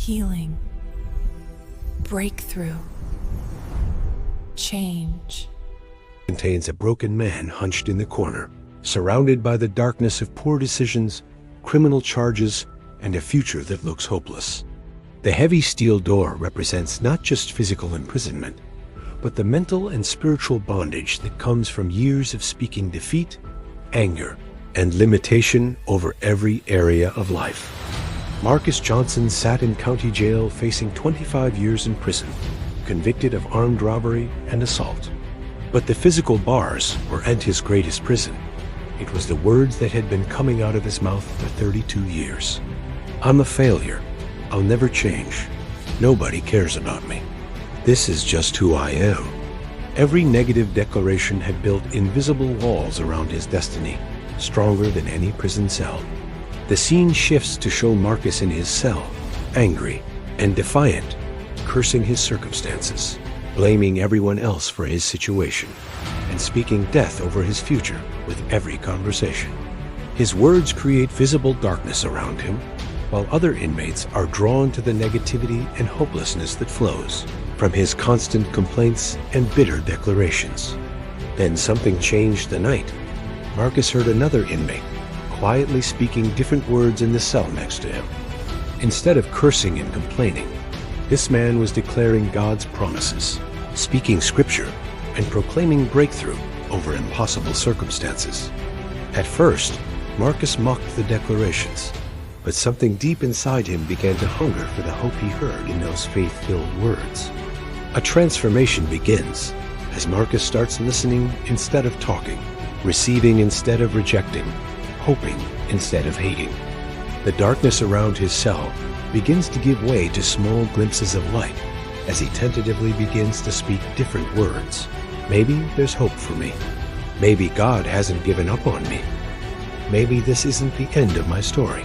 healing, breakthrough, change. Contains a broken man hunched in the corner, surrounded by the darkness of poor decisions, criminal charges, and a future that looks hopeless. The heavy steel door represents not just physical imprisonment, but the mental and spiritual bondage that comes from years of speaking defeat, anger, and limitation over every area of life. Marcus Johnson sat in county jail facing 25 years in prison, convicted of armed robbery and assault. But the physical bars weren't his greatest prison. It was the words that had been coming out of his mouth for 32 years. I'm a failure. I'll never change. Nobody cares about me. This is just who I am. Every negative declaration had built invisible walls around his destiny, stronger than any prison cell. The scene shifts to show Marcus in his cell, angry and defiant, cursing his circumstances, blaming everyone else for his situation, and speaking death over his future with every conversation. His words create visible darkness around him, while other inmates are drawn to the negativity and hopelessness that flows from his constant complaints and bitter declarations. Then something changed the night. Marcus heard another inmate quietly speaking different words in the cell next to him. Instead of cursing and complaining, this man was declaring God's promises, speaking scripture, and proclaiming breakthrough over impossible circumstances. At first, Marcus mocked the declarations, but something deep inside him began to hunger for the hope he heard in those faith-filled words. A transformation begins as Marcus starts listening instead of talking, receiving instead of rejecting, hoping instead of hating. The darkness around his cell begins to give way to small glimpses of light as he tentatively begins to speak different words. Maybe there's hope for me. Maybe God hasn't given up on me. Maybe this isn't the end of my story.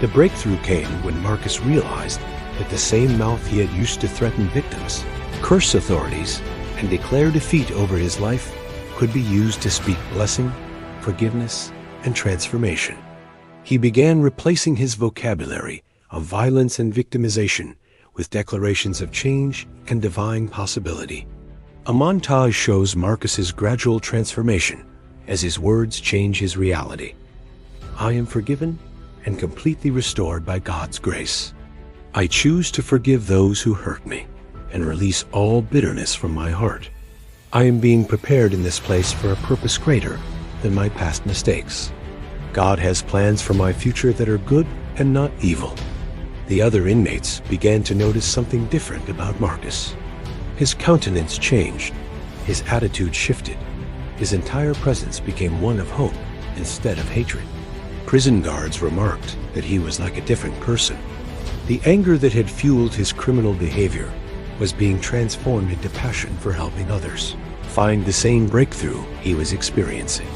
The breakthrough came when Marcus realized that the same mouth he had used to threaten victims, curse authorities, and declare defeat over his life could be used to speak blessing, forgiveness, and transformation. He began replacing his vocabulary of violence and victimization with declarations of change and divine possibility. A montage shows Marcus's gradual transformation as his words change his reality. I am forgiven and completely restored by God's grace. I choose to forgive those who hurt me and release all bitterness from my heart. I am being prepared in this place for a purpose greater than my past mistakes. God has plans for my future that are good and not evil. The other inmates began to notice something different about Marcus. His countenance changed. His attitude shifted. His entire presence became one of hope instead of hatred. Prison guards remarked that he was like a different person. The anger that had fueled his criminal behavior was being transformed into passion for helping others find the same breakthrough he was experiencing.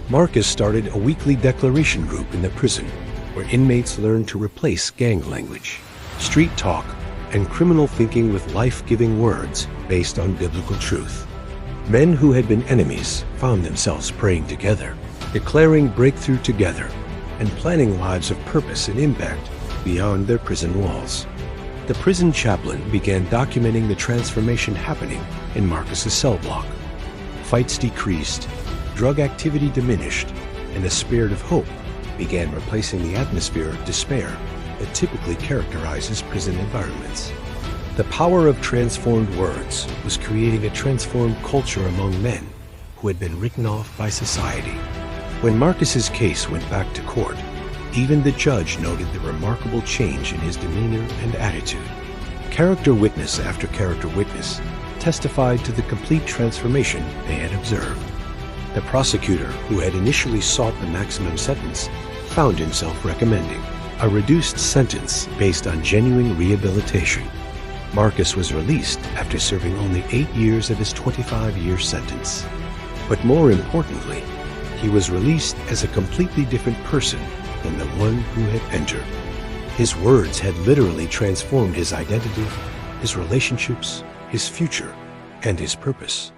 Marcus started a weekly declaration group in the prison where inmates learned to replace gang language, street talk, and criminal thinking with life-giving words based on biblical truth. Men who had been enemies found themselves praying together, declaring breakthrough together, and planning lives of purpose and impact beyond their prison walls. The prison chaplain began documenting the transformation happening in Marcus's cell block. Fights decreased, drug activity diminished, and a spirit of hope began replacing the atmosphere of despair that typically characterizes prison environments. The power of transformed words was creating a transformed culture among men who had been written off by society. When Marcus's case went back to court, even the judge noted the remarkable change in his demeanor and attitude. Character witness after character witness testified to the complete transformation they had observed. The prosecutor, who had initially sought the maximum sentence, found himself recommending a reduced sentence based on genuine rehabilitation. Marcus was released after serving only 8 years of his 25-year sentence. But more importantly, he was released as a completely different person than the one who had entered. His words had literally transformed his identity, his relationships, his future, and his purpose.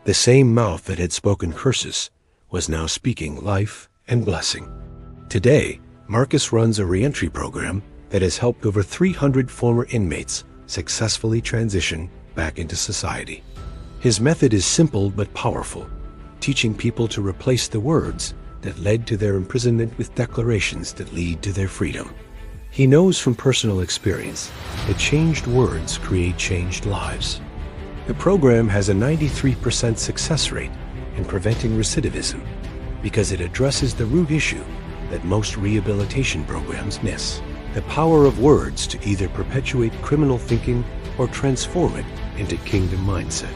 The same mouth that had spoken curses was now speaking life and blessing. Today, Marcus runs a reentry program that has helped over 300 former inmates successfully transition back into society. His method is simple but powerful, teaching people to replace the words that led to their imprisonment with declarations that lead to their freedom. He knows from personal experience that changed words create changed lives. The program has a 93% success rate in preventing recidivism because it addresses the root issue that most rehabilitation programs miss: the power of words to either perpetuate criminal thinking or transform it into kingdom mindset.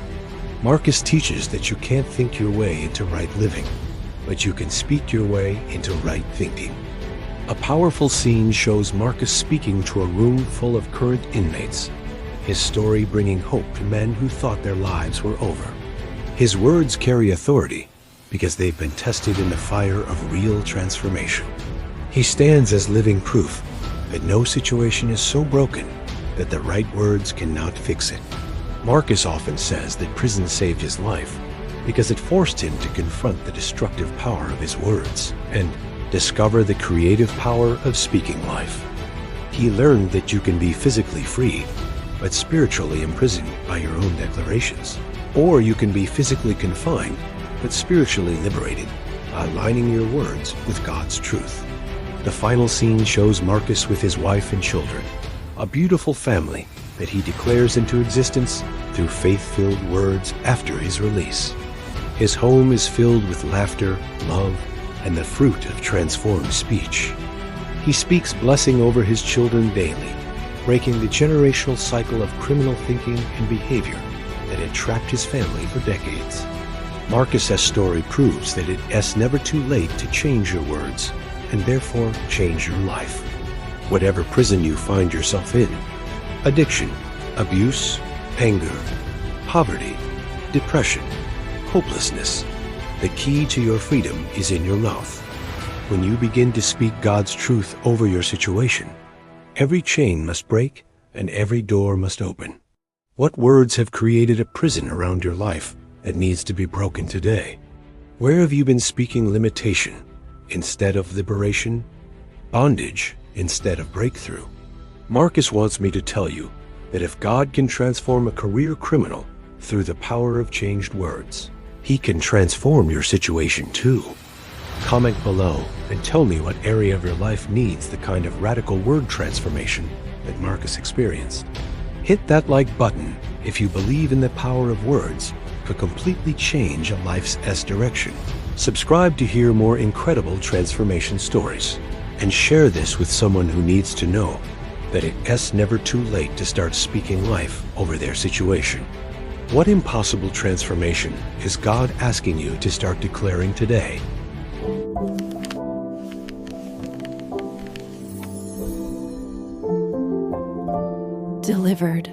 Marcus teaches that you can't think your way into right living, but you can speak your way into right thinking. A powerful scene shows Marcus speaking to a room full of current inmates, his story bringing hope to men who thought their lives were over. His words carry authority because they've been tested in the fire of real transformation. He stands as living proof that no situation is so broken that the right words cannot fix it. Marcus often says that prison saved his life because it forced him to confront the destructive power of his words and discover the creative power of speaking life. He learned that you can be physically free, but spiritually imprisoned by your own declarations. Or you can be physically confined, but spiritually liberated by aligning your words with God's truth. The final scene shows Marcus with his wife and children, a beautiful family that he declares into existence through faith-filled words after his release. His home is filled with laughter, love, and the fruit of transformed speech. He speaks blessing over his children daily, breaking the generational cycle of criminal thinking and behavior that had trapped his family for decades. Marcus's story proves that it's never too late to change your words and therefore change your life. Whatever prison you find yourself in, addiction, abuse, anger, poverty, depression, hopelessness, the key to your freedom is in your mouth. When you begin to speak God's truth over your situation, every chain must break and every door must open. What words have created a prison around your life that needs to be broken today? Where have you been speaking limitation instead of liberation, bondage instead of breakthrough? Marcus wants me to tell you that if God can transform a career criminal through the power of changed words, He can transform your situation too. Comment below and tell me what area of your life needs the kind of radical word transformation that Marcus experienced. Hit that like button if you believe in the power of words to completely change a life's direction. Subscribe to hear more incredible transformation stories, and share this with someone who needs to know that it's never too late to start speaking life over their situation. What impossible transformation is God asking you to start declaring today? Delivered.